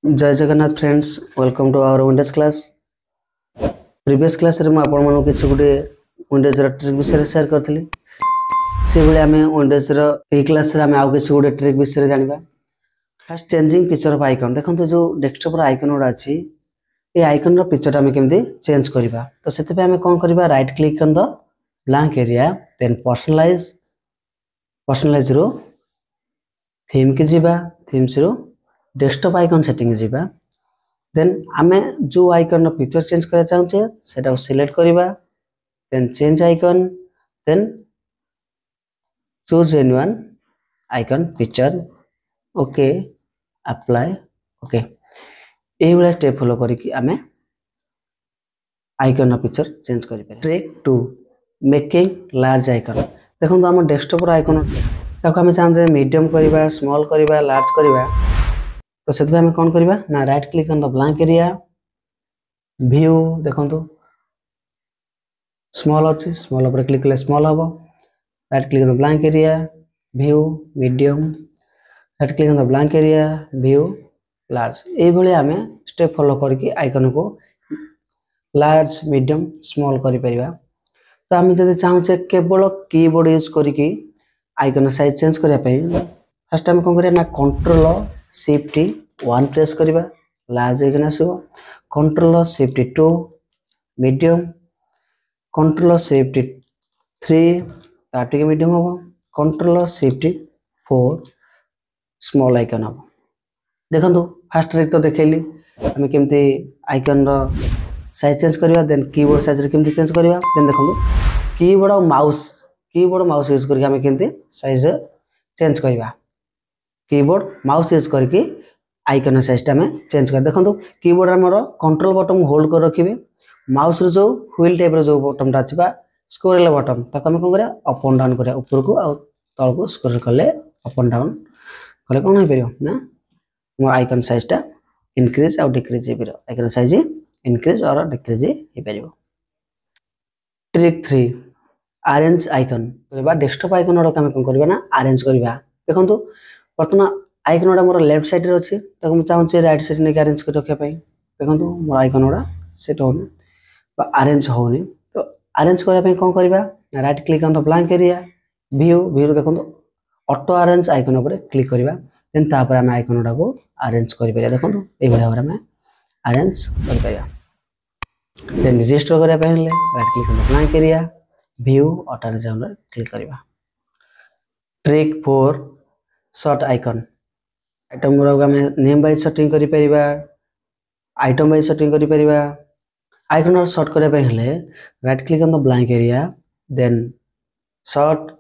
जय Jagannath friends, welcome to our Windows class. Previous class रे आपण मानु किछ गुटे विंडोज रो ट्रिक विषय रे शेयर करथली। से बेले हमें विंडोज रो ए क्लास रे हमें आउ किछ गुटे ट्रिक विषय रे जानिबा। First changing picture of icon. देखंतु जो डेस्कटॉप रो आइकन उडा अछि, ए आइकन रो पिक्चर हमें केमती चेंज करबा। तो सेते पे हमें कोन करबा, right click on the blank area, then personalize रो थीम के जिबा, थीम्स रो डेस्कटॉप आइकन सेटिंग जीवा। देन आमे जो आइकन पिक्चर चेंज करा चाहूचे सेटा सिलेक्ट करिबा, then change icon, then choose any one icon picture, okay apply, okay. एही वाला स्टेप फॉलो करी कि आमे आइकन पिक्चर चेंज करि पारे। Trick 2 making large icon. देखो तो हम डेस्कटॉप रो आइकन ताको हम चाहते मीडियम करिबा, स्मॉल करिबा, लार्ज करिबा। तो से हमें कौन करबा ना, right click on the blank area, view देखो स्मॉल अच्छी, स्मॉल ऊपर क्लिक कले स्मॉल हम। Right click on the blank area, view medium, right click on the blank area, view large. ये भाई आम स्टेप फॉलो करके आइकन को लार्ज, मीडियम, स्मॉल करि परिबा। तो आम जब चाहूचे केवल कीबोर्ड यूज करके आइकन साइज चेंज करने, फर्स्ट टाइम कौन करना, कंट्रोल शिफ्ट 1 प्रेस करिबा, लार्ज आइकन आसीबो। Control shift 2 medium, control shift 3 ताटिके मीडियम हो, कंट्रोल शिफ्ट 4 स्मॉल आइकन हो। देखंतु फर्स्ट ट्रिक तो देखैली हमें केमती आइकन रो साइज चेंज करबा, देन कीबोर्ड साइज रे केमती चेंज करबा। देन देखंतु कीबोर्ड और माउस यूज करके हमें केमती साइज चेंज करबा। कीबोर्ड माउस यूज करके आइकन साइज में चेंज कर। देखो कीबोर्ड हमर कंट्रोल बटन होल्ड कर रखिबे, माउस रो जो व्हील टाइप रो जो बटन टा अछि बा स्क्रोल बटन ताको हम कोन करिया, अप एंड डाउन करिया, ऊपर को आ तल को स्क्रोल करले अप एंड डाउन कले कोन हो परियो ना, मोर आइकन साइज टा इंक्रीज और डिक्रीज हे परियो। आइकन साइज इंक्रीज और डिक्रीज हे परियो। ट्रिक 3 अरेंज आइकन करबा। डेस्कटॉप आइकन रो हम कोन करबा ना, अरेंज करबा। देखंतु वर्तमान आइकन उडा मोर लेफ्ट साइड रे अछि, ताको म चाहूचे राइट साइड ने अरेंज कर रखिया पई। देखंतु मोर आइकन उडा सेट होनी बा अरेंज होनी। तो अरेंज करा पई कोन करबा, right click on the blank area, view देखंतु ऑटो अरेंज आइकन ऊपर क्लिक करबा। देन ता पर हम आइकन उडा को अरेंज करि परिया। देखंतु ए भरा भरा में अरेंज कर परिया। देन रजिस्टर करा पई हले right click on the blank area, view auto arrange ऊपर क्लिक करबा। Trick 4 short icon. आइटम गुरा में नेम वाइज सेटिंग करि परिबा, आइटम वाइज सेटिंग करि परिबा। आइकन और शॉर्ट करे पे हले right click on the blank area, then sort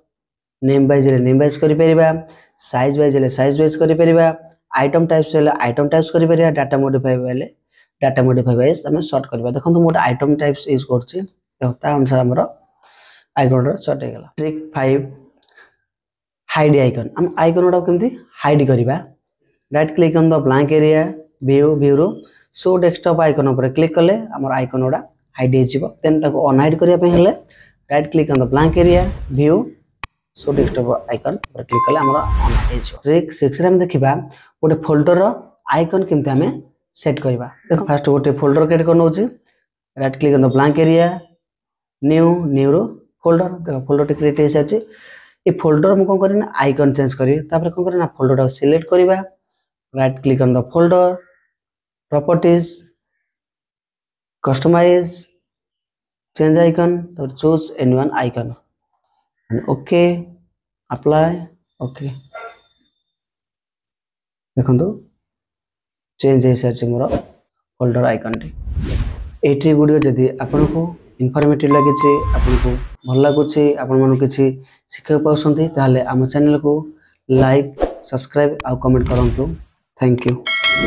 name wise करि परिबा, साइज वाइज करि परिबा, आइटम टाइप्स हले आइटम टाइप्स करि परिबा, डाटा मॉडिफाई हले डाटा मॉडिफाई वाइज हमें शॉर्ट करबा। देखंतु मोर आइटम टाइप्स यूज करछि, तो ता अनुसार हमर आइकन रो शॉर्ट हे गेला। Trick 5 hide icon. हम आइकन उडा केमती हाइड करबा, right click on the blank area, view रो शो डेस्कटॉप आइकन ऊपर क्लिक कले हमर आइकन उडा हाइड हे जिवो। देन ताको अनहाइड करिया पे हले right click on the blank area, view show desktop icon ऊपर क्लिक कले हमर अनहाइड हे जिवो। ट्रिक 6 रे हम देखिबा गोटे फोल्डर रो आइकन केमते हमें सेट करबा। देखो फर्स्ट गोटे फोल्डर क्रिएट करनो होची, right click on the blank area, new रो फोल्डर। देखो फोल्डर क्रिएट हे साची। ए फोल्डर हम कोन करिना आइकन चेंज करी, तापर कोन करिना फोल्डर टा सिलेक्ट करबा, right click on the folder, properties, customise, change icon, तो choose any one icon and okay apply, okay. देखंतु चेंज हे सर्च मोर फोल्डर आइकन टी। एटी वीडियो जदी आपन को इन्फॉर्मेटिव लागे छे, आपन को भल लागो छे, आपन मन किछि सिखै पाउसंती, ताले हम चैनल को लाइक, सब्सक्राइब आ कमेंट करंतु। Thank you.